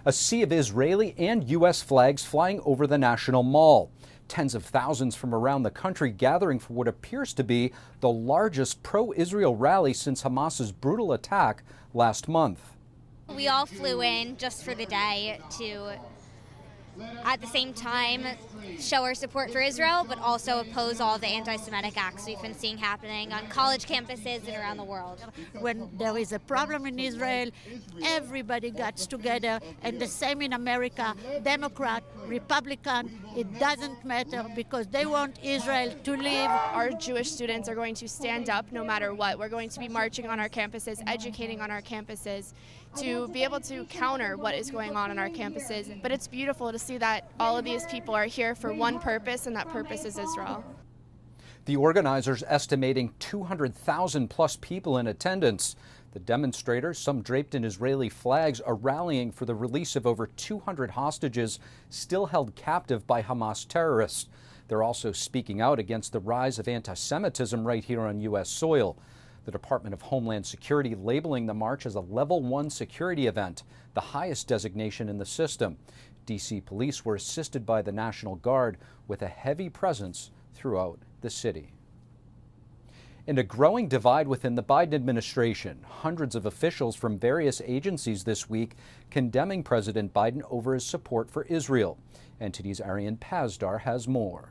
A sea of Israeli and U.S. flags flying over the National Mall. Tens of thousands from around the country gathering for what appears to be the largest pro-Israel rally since Hamas's brutal attack last month. We all flew in just for the day to, at the same time, show our support for Israel, but also oppose all the anti-Semitic acts we've been seeing happening on college campuses and around the world. When there is a problem in Israel, everybody gets together, and the same in America, Democrat, Republican, it doesn't matter, because they want Israel to live. Our Jewish students are going to stand up no matter what. We're going to be marching on our campuses, educating on our campuses, to be able to counter what is going on our campuses. But it's beautiful to see that all of these people are here for one purpose, and that purpose is Israel. The organizers estimating 200,000 plus people in attendance. The demonstrators, some draped in Israeli flags, are rallying for the release of over 200 hostages still held captive by Hamas terrorists. They're also speaking out against the rise of anti-Semitism right here on U.S. soil. The Department of Homeland Security labeling the march as a Level 1 security event, the highest designation in the system. D.C. police were assisted by the National Guard with a heavy presence throughout the city. And a growing divide within the Biden administration. Hundreds of officials from various agencies this week condemning President Biden over his support for Israel. NTD's Arian Pazdar has more.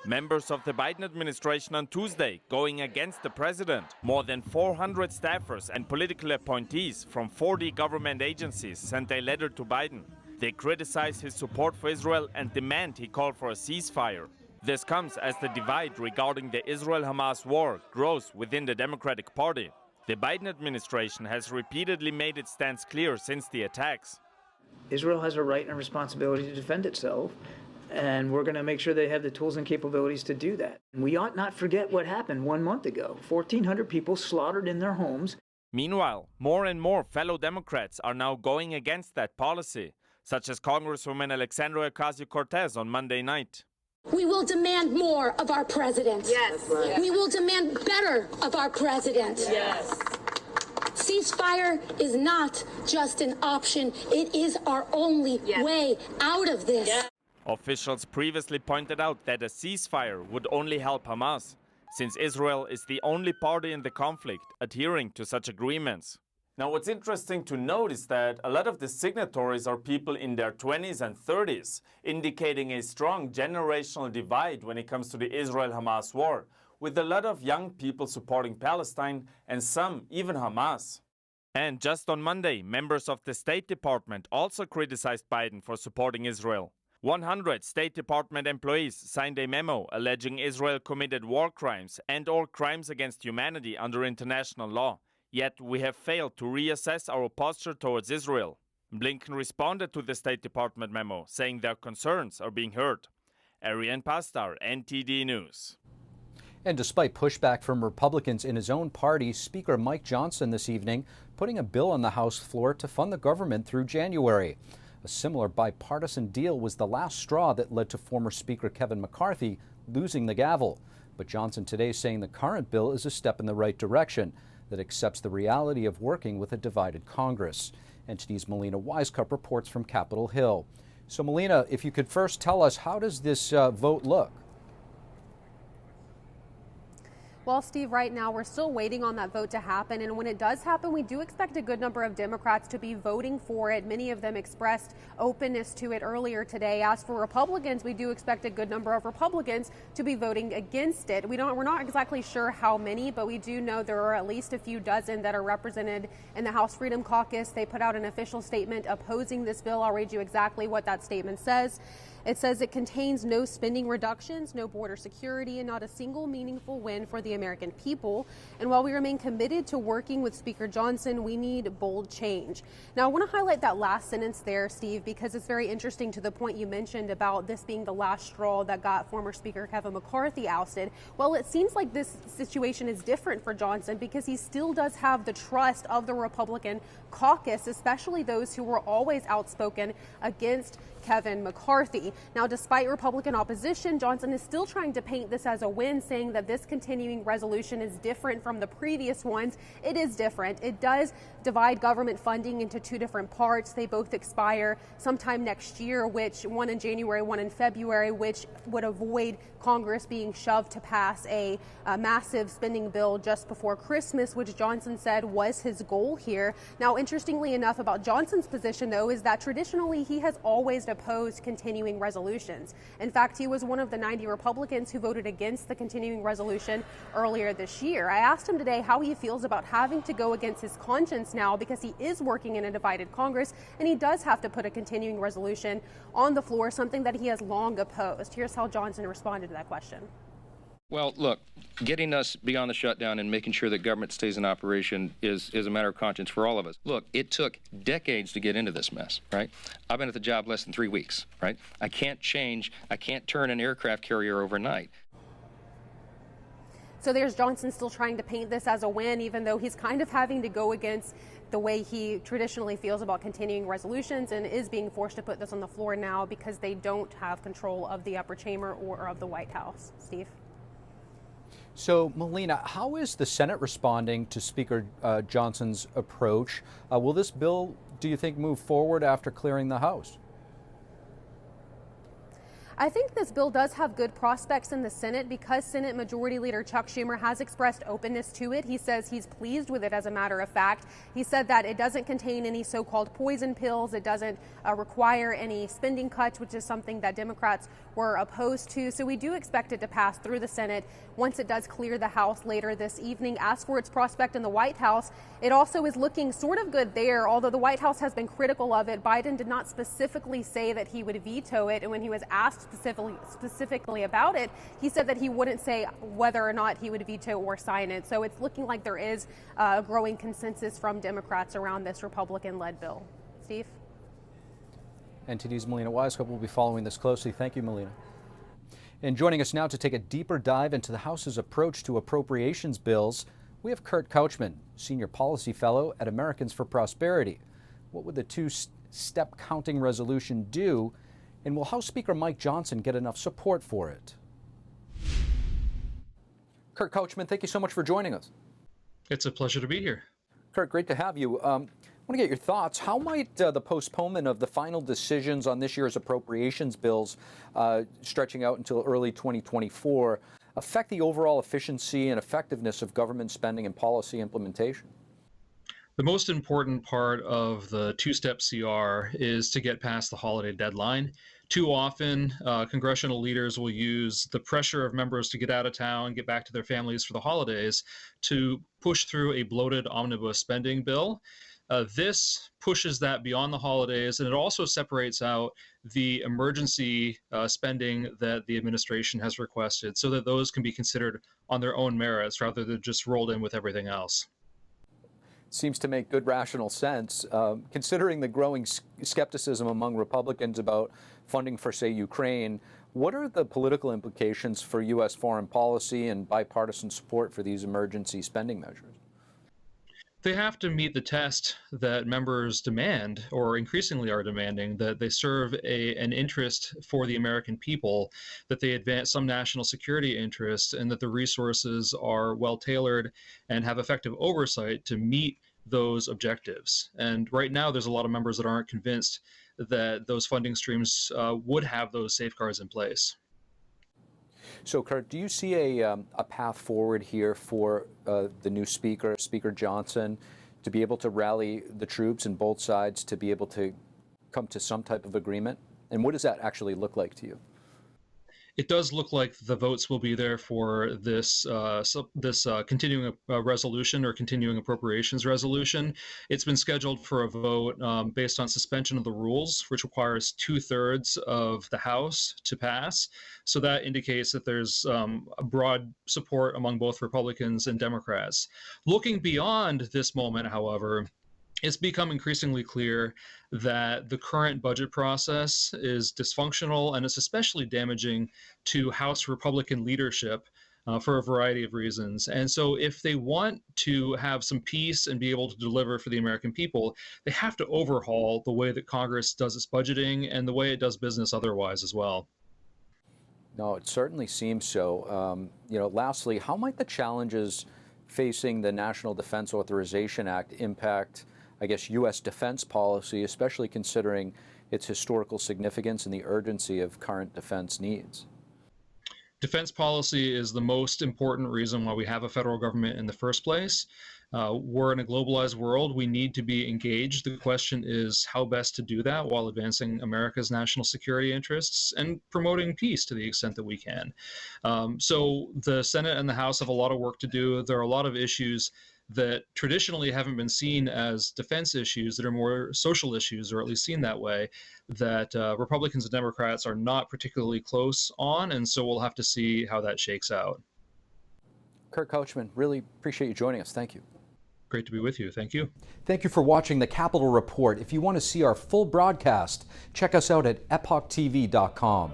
Members of the Biden administration on Tuesday going against the president. More than 400 staffers and political appointees from 40 government agencies sent a letter to Biden. They criticize his support for Israel and demand he call for a ceasefire. This comes as the divide regarding the Israel-Hamas war grows within the Democratic Party. The Biden administration has repeatedly made its stance clear since the attacks. Israel has a right and a responsibility to defend itself, and we're going to make sure they have the tools and capabilities to do that. We ought not forget what happened 1 month ago. 1,400 people slaughtered in their homes. Meanwhile, more and more fellow Democrats are now going against that policy, such as Congresswoman Alexandria Ocasio-Cortez on Monday night. We will demand more of our president. Yes. Right. We will demand better of our president. Yes. Ceasefire is not just an option. It is our only way out of this. Yes. Officials previously pointed out that a ceasefire would only help Hamas, since Israel is the only party in the conflict adhering to such agreements. Now, what's interesting to note is that a lot of the signatories are people in their 20s and 30s, indicating a strong generational divide when it comes to the Israel-Hamas war, with a lot of young people supporting Palestine and some even Hamas. And just on Monday, members of the State Department also criticized Biden for supporting Israel. 100 State Department employees signed a memo alleging Israel committed war crimes and/or crimes against humanity under international law. Yet we have failed to reassess our posture towards Israel. Blinken responded to the State Department memo, saying their concerns are being heard. Arian Pazdar, NTD News. And despite pushback from Republicans in his own party, Speaker Mike Johnson this evening putting a bill on the House floor to fund the government through January. A similar bipartisan deal was the last straw that led to former Speaker Kevin McCarthy losing the gavel. But Johnson today saying the current bill is a step in the right direction that accepts the reality of working with a divided Congress. NTD's Melina Wisecup reports from Capitol Hill. So Melina, if you could first tell us, how does this vote look? Well, Steve, right now we're still waiting on that vote to happen. And when it does happen, we do expect a good number of Democrats to be voting for it. Many of them expressed openness to it earlier today. As for Republicans, we do expect a good number of Republicans to be voting against it. We're not exactly sure how many, but we do know there are at least a few dozen that are represented in the House Freedom Caucus. They put out an official statement opposing this bill. I'll read you exactly what that statement says. It says it contains no spending reductions, no border security, and not a single meaningful win for the American people. And while we remain committed to working with Speaker Johnson, we need bold change. Now, I want to highlight that last sentence there, Steve, because it's very interesting to the point you mentioned about this being the last straw that got former Speaker Kevin McCarthy ousted. Well, it seems like this situation is different for Johnson because he still does have the trust of the Republican caucus, especially those who were always outspoken against Kevin McCarthy. Rally. Now, despite Republican opposition, Johnson is still trying to paint this as a win, saying that this continuing resolution is different from the previous ones. It is different. It does divide government funding into two different parts. They both expire sometime next year, which one in January, one in February, which would avoid Congress being shoved to pass a massive spending bill just before Christmas, which Johnson said was his goal here. Now, interestingly enough about Johnson's position, though, is that traditionally he has always opposed continuing resolutions. In fact, he was one of the 90 Republicans who voted against the continuing resolution earlier this year. I asked him today how he feels about having to go against his conscience now, because he is working in a divided Congress and he does have to put a continuing resolution on the floor, something that he has long opposed. Here's how Johnson responded to that question. Well, look, getting us beyond the shutdown and making sure that government stays in operation is a matter of conscience for all of us. Look, it took decades to get into this mess, right? I've been at the job less than 3 weeks, right? I can't turn an aircraft carrier overnight. So there's Johnson still trying to paint this as a win, even though he's kind of having to go against the way he traditionally feels about continuing resolutions, and is being forced to put this on the floor now because they don't have control of the upper chamber or of the White House. Steve? So, Melina, how is the Senate responding to Speaker Johnson's approach? Will this bill, do you think, move forward after clearing the House? I think this bill does have good prospects in the Senate because Senate Majority Leader Chuck Schumer has expressed openness to it. He says he's pleased with it, as a matter of fact. He said that it doesn't contain any so-called poison pills. It doesn't require any spending cuts, which is something that Democrats were opposed to. So we do expect it to pass through the Senate once it does clear the House later this evening. As for its prospect in the White House, it also is looking sort of good there, although the White House has been critical of it. Biden did not specifically say that he would veto it, and when he was asked specifically about it, he said that he wouldn't say whether or not he would veto or sign it. So it's looking like there is a growing consensus from Democrats around this Republican-led bill. Steve? NTD's Melina Wisecup will be following this closely. Thank you, Melina. And joining us now to take a deeper dive into the House's approach to appropriations bills, we have Kurt Couchman, Senior Policy Fellow at Americans for Prosperity. What would the two-step counting resolution do? And will House Speaker Mike Johnson get enough support for it? Kurt Couchman, thank you so much for joining us. It's a pleasure to be here. Kurt, great to have you. I want to get your thoughts. How might the postponement of the final decisions on this year's appropriations bills, stretching out until early 2024, affect the overall efficiency and effectiveness of government spending and policy implementation? The most important part of the two-step CR is to get past the holiday deadline. Too often, congressional leaders will use the pressure of members to get out of town, get back to their families for the holidays, to push through a bloated omnibus spending bill. This pushes that beyond the holidays, and it also separates out the emergency spending that the administration has requested so that those can be considered on their own merits rather than just rolled in with everything else. Seems to make good rational sense, considering the growing skepticism among Republicans about funding for, say, Ukraine. What are the political implications for U.S. foreign policy and bipartisan support for these emergency spending measures? They have to meet the test that members demand, or increasingly are demanding, that they serve an interest for the American people, that they advance some national security interests, and that the resources are well tailored and have effective oversight to meet those objectives. And right now, there's a lot of members that aren't convinced that those funding streams would have those safeguards in place. So, Kurt, do you see a path forward here for the new speaker, Speaker Johnson, to be able to rally the troops and both sides to be able to come to some type of agreement? And what does that actually look like to you? It does look like the votes will be there for this continuing resolution or continuing appropriations resolution. It's been scheduled for a vote based on suspension of the rules, which requires 2/3 of the House to pass. So that indicates that there's a broad support among both Republicans and Democrats. Looking beyond this moment, however, it's become increasingly clear that the current budget process is dysfunctional, and it's especially damaging to House Republican leadership for a variety of reasons. And so if they want to have some peace and be able to deliver for the American people, they have to overhaul the way that Congress does its budgeting and the way it does business otherwise as well. No, it certainly seems so. Lastly, how might the challenges facing the National Defense Authorization Act impact, I guess, U.S. defense policy, especially considering its historical significance and the urgency of current defense needs? Defense policy is the most important reason why we have a federal government in the first place. We're in a globalized world. We need to be engaged. The question is how best to do that while advancing America's national security interests and promoting peace to the extent that we can. So the Senate and the House have a lot of work to do. There are a lot of issues that traditionally haven't been seen as defense issues, that are more social issues, or at least seen that way, that Republicans and Democrats are not particularly close on, and so we'll have to see how that shakes out. Kurt Couchman, really appreciate you joining us. Thank you. Great to be with you. Thank you. Thank you for watching the Capitol Report. If you want to see our full broadcast, check us out at epochtv.com.